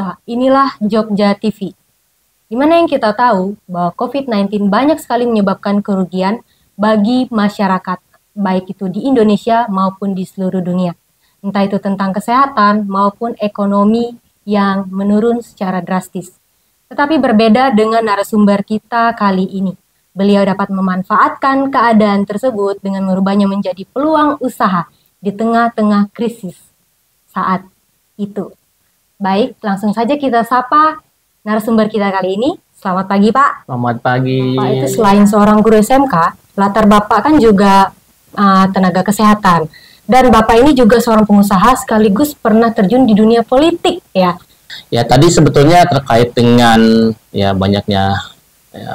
Pemirsa, inilah Jogja TV. Di mana yang kita tahu bahwa COVID-19 banyak sekali menyebabkan kerugian bagi masyarakat, baik itu di Indonesia maupun di seluruh dunia. Entah itu tentang kesehatan maupun ekonomi yang menurun secara drastis. Tetapi berbeda dengan narasumber kita kali ini. Beliau dapat memanfaatkan keadaan tersebut dengan merubahnya menjadi peluang usaha di tengah-tengah krisis saat itu. Baik, langsung saja kita sapa narasumber kita kali ini. Selamat pagi, Pak. Selamat pagi. Pak itu selain seorang guru SMK, latar Bapak kan juga tenaga kesehatan. Dan Bapak ini juga seorang pengusaha sekaligus pernah terjun di dunia politik, ya. Ya, tadi sebetulnya terkait dengan ya banyaknya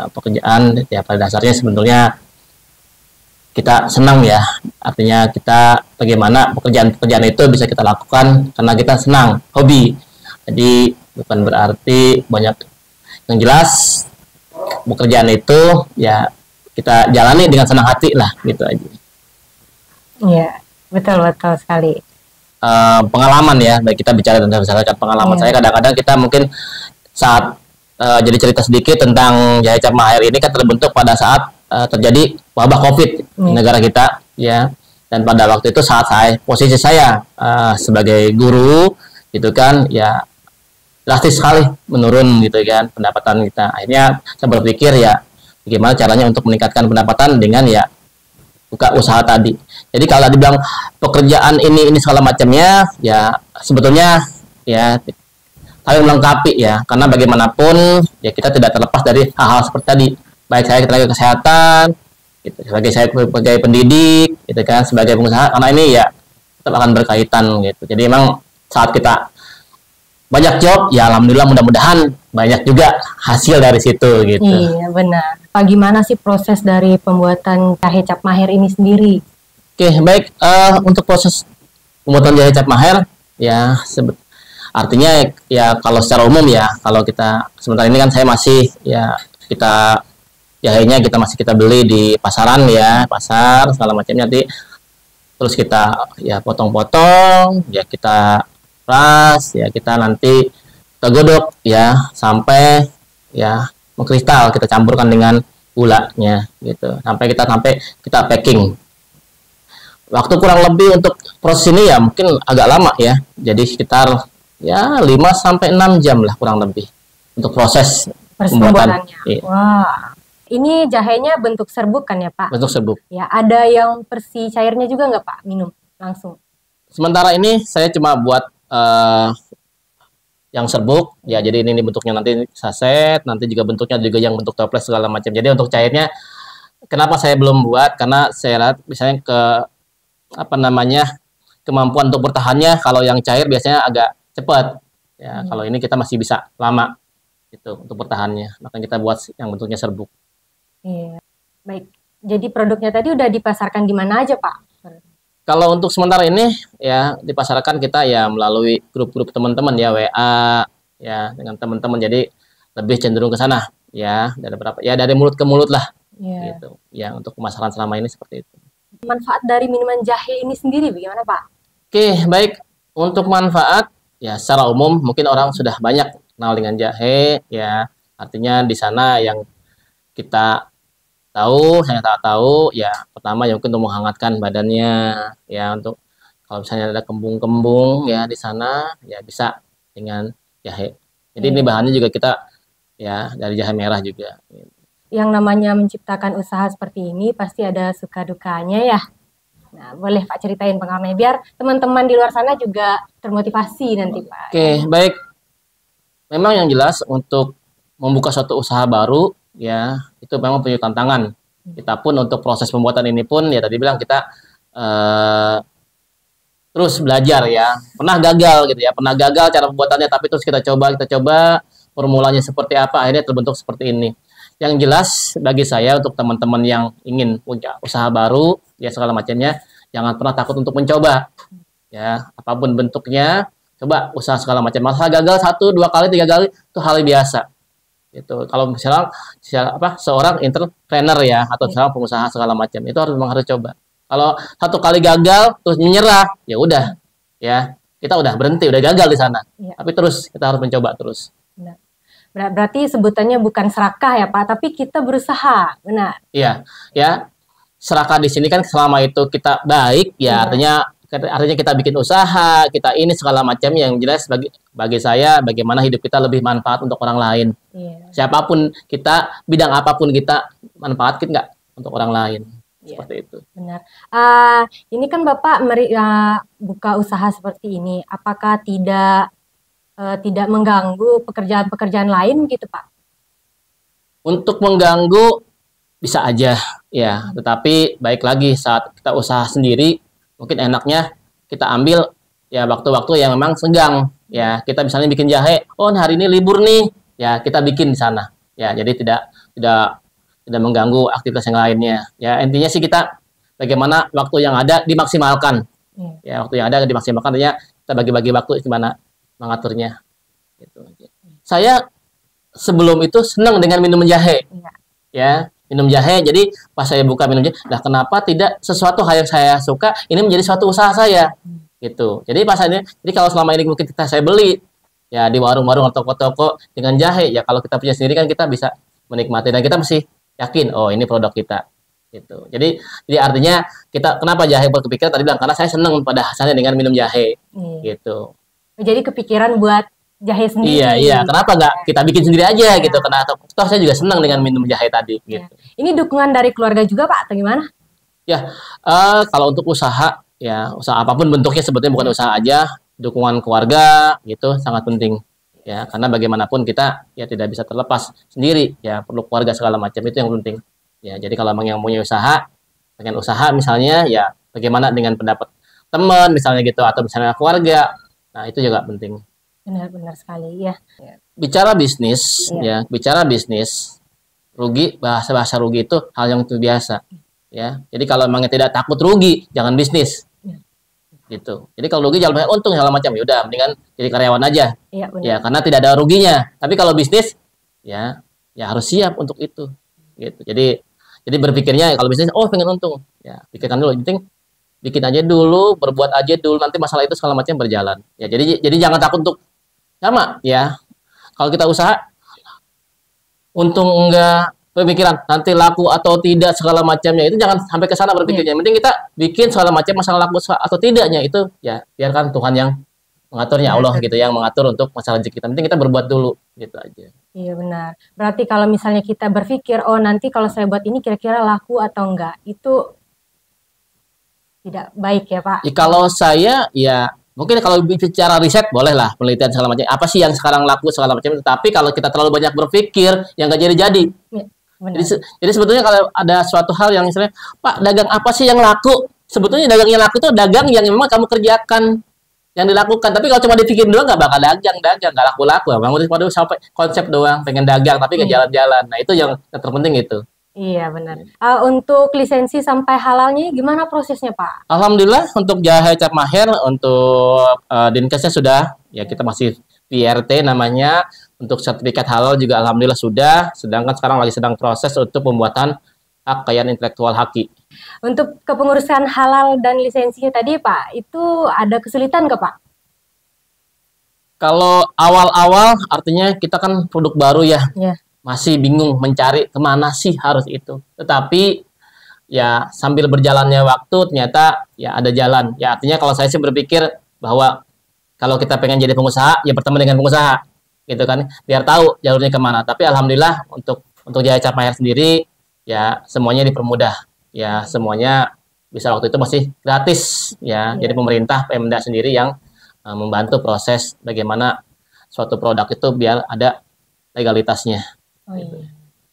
pekerjaan, ya pada dasarnya sebetulnya kita senang ya. Artinya kita bagaimana pekerjaan-pekerjaan itu bisa kita lakukan karena kita senang, hobi. Jadi bukan berarti banyak, yang jelas pekerjaan itu ya kita jalani dengan senang hati lah, gitu aja. Iya, betul sekali. Pengalaman ya, baik kita bicara tentang misalkan pengalaman saya, kadang-kadang kita mungkin saat jadi cerita sedikit tentang Jahe Cap Maher ini kan terbentuk pada saat terjadi wabah COVID di negara kita ya, dan pada waktu itu saat posisi saya sebagai guru gitu kan ya, drastis sekali menurun gitu kan pendapatan kita. Akhirnya saya berpikir ya bagaimana caranya untuk meningkatkan pendapatan dengan ya buka usaha tadi. Jadi kalau dibilang pekerjaan ini segala macamnya ya sebetulnya ya saling melengkapi ya, karena bagaimanapun ya kita tidak terlepas dari hal-hal seperti tadi. Baik saya tenaga kesehatan, gitu, sebagai saya sebagai pendidik, gitu kan, sebagai pengusaha, karena ini ya tetap akan berkaitan gitu. Jadi memang saat kita banyak job, ya alhamdulillah mudah-mudahan banyak juga hasil dari situ gitu. Iya benar. Bagaimana sih proses dari pembuatan Jahe Cap Maher ini sendiri? Oke, baik, untuk proses pembuatan Jahe Cap Maher ya artinya ya kalau secara umum ya, kalau kita sementara ini kan saya masih ya kita jahenya kita beli di pasaran ya, pasar segala macamnya, nanti terus kita ya potong-potong ya, kita ras ya, kita nanti kita godok ya sampai ya mengkristal, kita campurkan dengan gulanya gitu sampai kita packing. Waktu kurang lebih untuk proses ini ya mungkin agak lama ya, jadi sekitar ya 5 sampai 6 jam lah kurang lebih untuk proses pembuatannya. Iya. Wah. Ini jahenya bentuk serbuk kan ya, Pak? Bentuk serbuk. Ya, ada yang versi cairnya juga nggak, Pak? Minum langsung. Sementara ini saya cuma buat yang serbuk ya, jadi ini bentuknya nanti saset, nanti juga bentuknya juga yang bentuk toples segala macam. Jadi untuk cairnya kenapa saya belum buat, karena saya lihat misalnya kemampuan untuk bertahannya kalau yang cair biasanya agak cepat ya. Kalau ini kita masih bisa lama gitu untuk bertahannya, makanya kita buat yang bentuknya serbuk. Iya. Baik. Jadi produknya tadi udah dipasarkan di mana aja, Pak? Kalau untuk sementara ini ya dipasarkan kita ya melalui grup-grup teman-teman ya, WA ya, dengan teman-teman, jadi lebih cenderung ke sana ya, dari mulut ke mulut lah gitu. Ya untuk pemasaran selama ini seperti itu. Manfaat dari minuman jahe ini sendiri bagaimana, Pak? Oke, baik. Untuk manfaat ya secara umum mungkin orang sudah banyak kenal dengan jahe ya. Artinya di sana yang kita tahu, saya tak tahu ya, pertama ya mungkin untuk menghangatkan badannya ya, untuk kalau misalnya ada kembung-kembung ya di sana ya bisa dengan jahe. Jadi ini bahannya juga kita ya dari jahe merah juga. Yang namanya menciptakan usaha seperti ini pasti ada suka dukanya ya. Nah, boleh Pak ceritain pengalamannya biar teman-teman di luar sana juga termotivasi nanti, Pak. Oke, baik. Memang yang jelas untuk membuka suatu usaha baru ya itu memang punya tantangan. Kita pun untuk proses pembuatan ini pun ya tadi bilang kita terus belajar ya. Pernah gagal gitu ya, pernah gagal cara pembuatannya, tapi terus kita coba formulanya seperti apa, akhirnya terbentuk seperti ini. Yang jelas bagi saya untuk teman-teman yang ingin punya usaha baru ya segala macamnya, jangan pernah takut untuk mencoba ya, apapun bentuknya, coba usaha segala macam. Masalah gagal 1, 2 kali, 3 kali itu hal biasa. Itu kalau misalnya seorang entrepreneur ya, atau seorang pengusaha segala macam, itu memang harus coba. Kalau 1 kali gagal terus menyerah, ya udah ya, kita udah berhenti, udah gagal di sana. Iya. Tapi terus kita harus mencoba terus. Benar. Berarti sebutannya bukan serakah ya Pak, tapi kita berusaha, benar. Iya, ya. Serakah di sini kan selama itu kita baik, ya artinya kita bikin usaha, kita ini segala macam yang jelas bagi saya bagaimana hidup kita lebih manfaat untuk orang lain. Iya. Siapapun kita, bidang apapun kita manfaatkan nggak untuk orang lain. Iya. Seperti itu. Benar. Ini kan Bapak buka usaha seperti ini, apakah tidak mengganggu pekerjaan-pekerjaan lain gitu Pak? Untuk mengganggu bisa aja ya, tetapi baik lagi saat kita usaha sendiri mungkin enaknya kita ambil ya waktu-waktu yang memang senggang ya. Kita misalnya bikin jahe, oh hari ini libur nih, ya kita bikin di sana. Ya, jadi tidak mengganggu aktivitas yang lainnya. Ya, intinya sih kita bagaimana waktu yang ada dimaksimalkan. Ya, waktu yang ada dimaksimalkan, artinya kita bagi-bagi waktu gimana mengaturnya. Gitu. Saya sebelum itu senang dengan minum jahe. Ya, minum jahe. Jadi pas saya buka minum jahe, nah kenapa tidak sesuatu hal yang saya suka ini menjadi suatu usaha saya? Gitu. Jadi pas ini, jadi kalau selama ini mungkin saya beli ya di warung-warung atau toko-toko dengan jahe, ya kalau kita punya sendiri kan kita bisa menikmati dan kita mesti yakin, oh ini produk kita. Gitu. Jadi artinya kita kenapa jahe berkepikiran tadi bilang karena saya senang pada hasilnya dengan minum jahe. Gitu. Jadi kepikiran buat jahe sendiri. Iya. Kenapa nggak kita bikin sendiri aja gitu? Karena toh saya juga senang dengan minum jahe tadi. Gitu. Ini dukungan dari keluarga juga Pak, atau gimana? Ya, kalau untuk usaha, ya usaha apapun bentuknya sebetulnya bukan usaha aja, dukungan keluarga gitu sangat penting. Ya, karena bagaimanapun kita ya tidak bisa terlepas sendiri. Ya, perlu keluarga segala macam itu yang penting. Ya, jadi kalau memang yang punya usaha, pengen usaha misalnya, ya bagaimana dengan pendapat teman misalnya gitu atau misalnya keluarga. Nah, itu juga penting. Benar sekali ya. Bicara bisnis, bicara bisnis, rugi, bahasa rugi itu hal yang biasa. Ya, jadi kalau memangnya tidak takut rugi, jangan bisnis. Gitu. Jadi kalau rugi jangan banyak untung segala macam. Ya udah, mendingan jadi karyawan aja. Iya, benar. Ya, karena tidak ada ruginya. Tapi kalau bisnis, ya harus siap untuk itu. Gitu. Jadi berpikirnya kalau bisnis, oh pengen untung, ya pikirkan dulu. Penting bikin aja dulu, berbuat aja dulu, nanti masalah itu segala macam berjalan. Ya, jadi jangan takut untuk sama ya. Kalau kita usaha untung enggak pemikiran nanti laku atau tidak segala macamnya itu jangan sampai ke sana berpikirnya. Penting kita bikin segala macam masalah laku atau tidaknya itu ya biarkan Tuhan yang mengaturnya, Allah gitu yang mengatur untuk masalah rezeki kita. Penting kita berbuat dulu gitu aja. Iya benar. Berarti kalau misalnya kita berpikir oh nanti kalau saya buat ini kira-kira laku atau enggak, itu tidak baik ya Pak. Kalau saya ya mungkin kalau bicara riset bolehlah penelitian segala macam. Apa sih yang sekarang laku segala macam. Tapi kalau kita terlalu banyak berpikir yang nggak jadi-jadi. Ya, jadi sebetulnya kalau ada suatu hal yang misalnya Pak dagang apa sih yang laku? Sebetulnya dagang yang laku itu dagang yang memang kamu kerjakan yang dilakukan. Tapi kalau cuma dipikirin doang nggak bakal dagang nggak laku-laku. Bang udah sampai konsep doang pengen dagang tapi nggak jalan-jalan. Nah itu yang terpenting itu. Iya benar. Untuk lisensi sampai halalnya gimana prosesnya Pak? Alhamdulillah untuk jahe cap maher untuk Dinkesnya sudah ya kita masih PRT namanya. Untuk sertifikat halal juga alhamdulillah sudah. Sedangkan sekarang lagi sedang proses untuk pembuatan hak kekayaan intelektual haki. Untuk kepengurusan halal dan lisensinya tadi Pak, itu ada kesulitan nggak Pak? Kalau awal-awal artinya kita kan produk baru ya. Masih bingung mencari kemana sih harus itu. Tetapi ya sambil berjalannya waktu ternyata ya ada jalan. Ya artinya kalau saya sih berpikir bahwa kalau kita pengen jadi pengusaha ya bertemu dengan pengusaha gitu kan. Biar tahu jalurnya kemana. Tapi alhamdulillah untuk jahe cap maher sendiri ya semuanya dipermudah. Ya semuanya bisa waktu itu masih gratis ya. Jadi pemerintah Pemda sendiri yang membantu proses bagaimana suatu produk itu biar ada legalitasnya.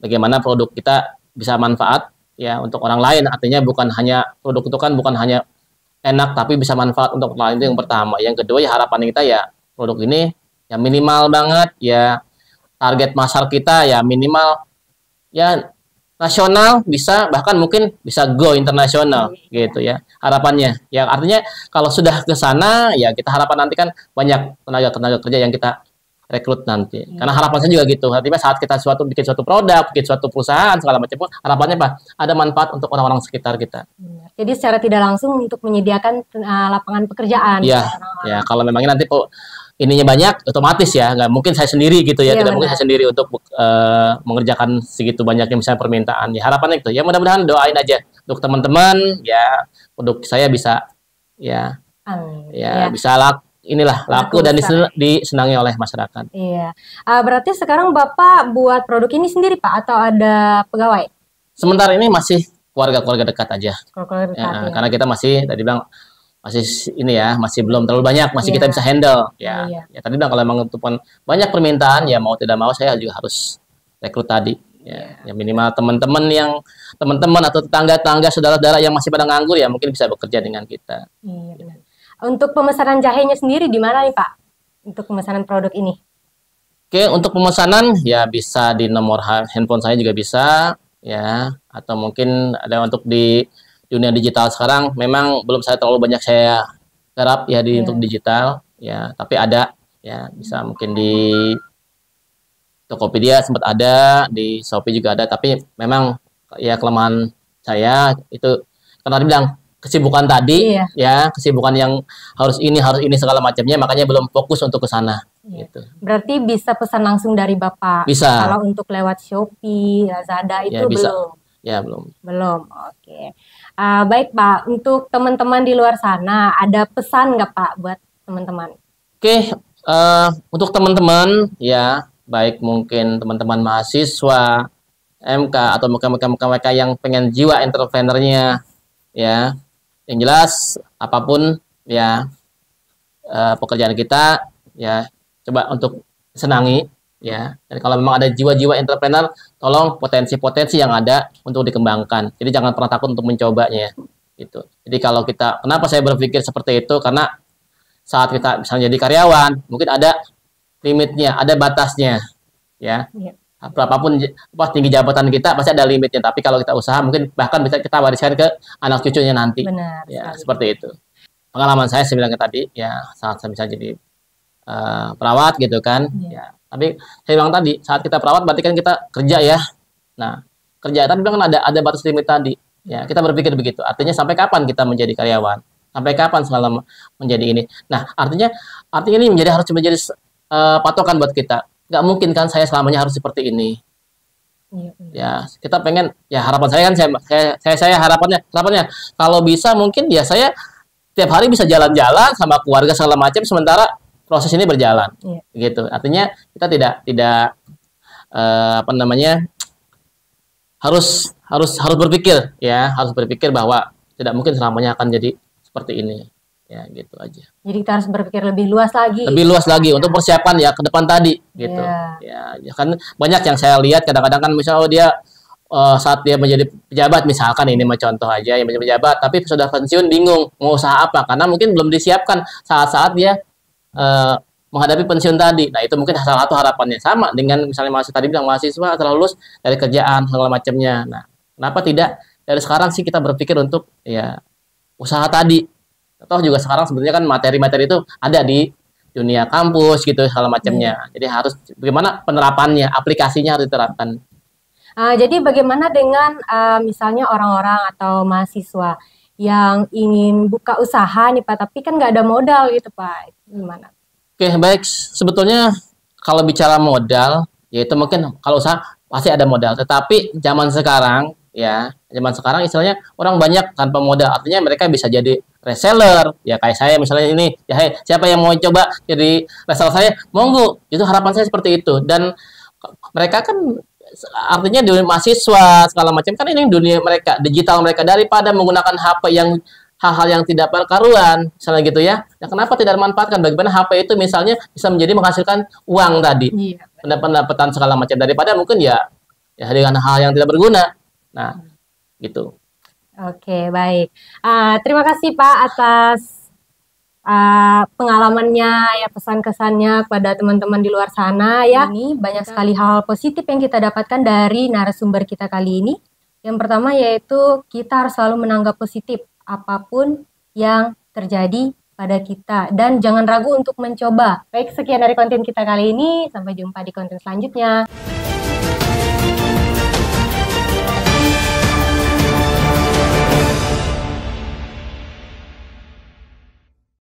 Bagaimana produk kita bisa manfaat ya untuk orang lain, artinya bukan hanya produk itu kan bukan hanya enak tapi bisa manfaat untuk orang lain, itu yang pertama. Yang kedua ya harapan kita ya produk ini ya minimal banget ya target pasar kita ya minimal ya nasional bisa bahkan mungkin bisa go internasional gitu ya harapannya. Ya artinya kalau sudah ke sana ya kita harapan nanti kan banyak tenaga kerja yang kita rekrut nanti. Karena harapan saya juga gitu. Artinya saat kita bikin suatu produk, bikin suatu perusahaan segala macam pun harapannya apa? Ada manfaat untuk orang-orang sekitar kita. Jadi secara tidak langsung untuk menyediakan lapangan pekerjaan. Iya, ya kalau memangnya nanti ininya banyak, otomatis ya, nggak mungkin saya sendiri gitu ya, tidak mungkin saya sendiri untuk mengerjakan segitu banyaknya misalnya permintaan. Ya harapannya itu. Ya mudah-mudahan doain aja untuk teman-teman, ya untuk saya bisa ya bisa laku dan disenangi oleh masyarakat. Iya. Berarti sekarang Bapak buat produk ini sendiri Pak atau ada pegawai? Sementara ini masih keluarga-keluarga dekat aja. Keluarga dekat, ya. Karena kita masih tadi bilang masih ini ya, masih belum terlalu banyak, masih kita bisa handle ya. Ya tadi bilang kalau memang untuk banyak permintaan ya mau tidak mau saya juga harus rekrut tadi. Ya minimal teman-teman atau tetangga-tetangga saudara-saudara yang masih pada nganggur ya mungkin bisa bekerja dengan kita. Iya benar. Untuk pemesanan jahenya sendiri di mana nih Pak? Untuk pemesanan produk ini? Oke, untuk pemesanan ya bisa di nomor handphone saya juga bisa ya, atau mungkin ada untuk di dunia digital sekarang memang belum saya terlalu banyak saya garap ya untuk digital ya, tapi ada ya bisa mungkin di Tokopedia sempat ada, di Shopee juga ada, tapi memang ya kelemahan saya itu karena dibilang kesibukan tadi ya, kesibukan yang harus ini segala macamnya, makanya belum fokus untuk ke sana gitu. Berarti bisa pesan langsung dari Bapak. Bisa. Kalau untuk lewat Shopee, Lazada itu bisa. belum. Ya, belum. Belum. Oke. Baik, Pak. Untuk teman-teman di luar sana, ada pesan nggak, Pak, buat teman-teman? Oke, untuk teman-teman ya, baik mungkin teman-teman mahasiswa MK atau mereka yang pengen jiwa entrepreneurnya ya. Yang jelas apapun ya pekerjaan kita ya coba untuk senangi ya. Dan kalau memang ada jiwa-jiwa entrepreneur, tolong potensi-potensi yang ada untuk dikembangkan. Jadi jangan pernah takut untuk mencobanya gitu. Jadi kalau kenapa saya berpikir seperti itu, karena saat kita misalnya jadi karyawan, mungkin ada limitnya, ada batasnya ya. Berapapun tinggi jabatan kita pasti ada limitnya, tapi kalau kita usaha mungkin bahkan bisa kita wariskan ke anak cucunya nanti. Benar, ya seperti itu. Pengalaman saya bilang tadi ya, saat saya bisa jadi perawat gitu kan ya, tapi saya bilang tadi saat kita perawat berarti kan kita kerja ya. Nah kerja tapi kan ada batas limit tadi ya, kita berpikir begitu, artinya sampai kapan kita menjadi karyawan, sampai kapan selama menjadi ini. Nah artinya ini harus menjadi patokan buat kita. Nggak mungkin kan saya selamanya harus seperti ini. Ya kita pengen ya, harapan saya kan saya harapannya kalau bisa mungkin ya saya tiap hari bisa jalan-jalan sama keluarga segala macam sementara proses ini berjalan gitu. Artinya kita tidak harus berpikir ya, harus berpikir bahwa tidak mungkin selamanya akan jadi seperti ini. Ya gitu aja. Jadi kita harus berpikir lebih luas lagi. Lebih luas lagi untuk persiapan ya ke depan tadi gitu. Ya kan banyak yang saya lihat kadang-kadang kan misalnya dia saat dia menjadi pejabat, misalkan ini contoh aja yang menjadi pejabat, tapi sudah pensiun bingung mau usaha apa karena mungkin belum disiapkan saat-saat dia menghadapi pensiun tadi. Nah itu mungkin salah satu harapannya sama dengan misalnya mahasiswa telah lulus dari kerjaan segala macamnya. Nah kenapa tidak dari sekarang sih kita berpikir untuk ya usaha tadi. Atau juga sekarang sebenarnya kan materi-materi itu ada di dunia kampus gitu segala macamnya. Jadi harus bagaimana penerapannya, aplikasinya harus diterapkan. Jadi bagaimana dengan misalnya orang-orang atau mahasiswa yang ingin buka usaha nih Pak, tapi kan nggak ada modal gitu Pak, gimana? Oke, baik. Sebetulnya kalau bicara modal, yaitu mungkin kalau usaha pasti ada modal. Tetapi zaman sekarang istilahnya orang banyak tanpa modal. Artinya mereka bisa jadi reseller, ya kayak saya misalnya ini, ya hey, siapa yang mau coba jadi reseller saya, monggo. Itu harapan saya seperti itu. Dan mereka kan artinya dunia mahasiswa segala macam kan ini dunia mereka, digital mereka, daripada menggunakan HP yang hal-hal yang tidak berkaruan, misalnya gitu ya. Ya kenapa tidak dimanfaatkan? Bagaimana HP itu misalnya bisa menjadi menghasilkan uang tadi, pendapatan segala macam, daripada mungkin ya dengan hal yang tidak berguna. Nah, gitu. Oke, baik. Terima kasih Pak atas pengalamannya ya, pesan-kesannya kepada teman-teman di luar sana ya. Ini banyak sekali hal positif yang kita dapatkan dari narasumber kita kali ini. Yang pertama yaitu kita harus selalu menanggap positif apapun yang terjadi pada kita dan jangan ragu untuk mencoba. Baik, sekian dari konten kita kali ini. Sampai jumpa di konten selanjutnya.